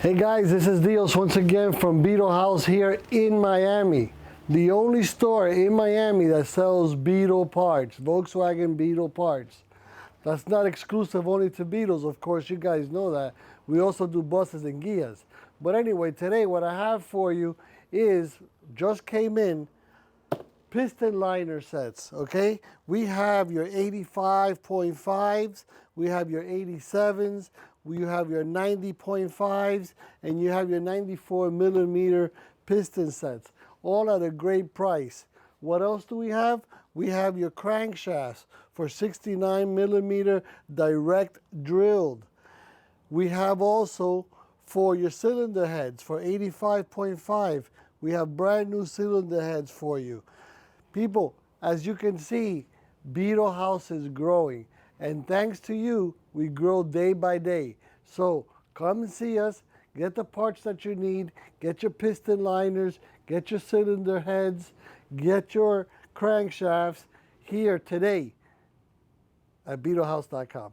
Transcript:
Hey guys, this is Dios once again from BEETLEHAUS here in Miami. The only store in Miami that sells Beetle parts, Volkswagen Beetle parts. That's not exclusive only to Beetles, of course, you guys know that. We also do buses and Guias. But anyway, today what I have for you is, just came in, piston liner sets, okay? We have your 85.5s, we have your 87s, you have your 90.5s, and you have your 94 millimeter piston sets, all at a great price. What else do we have? We have your crankshafts for 69 millimeter direct drilled. We have also for your cylinder heads for 85.5, we have brand new cylinder heads for you. People, as you can see, BEETLEHAUS is growing, and thanks to you, we grow day by day. So come and see us, get the parts that you need, get your piston liners, get your cylinder heads, get your crankshafts here today at BEETLEHAUS.com.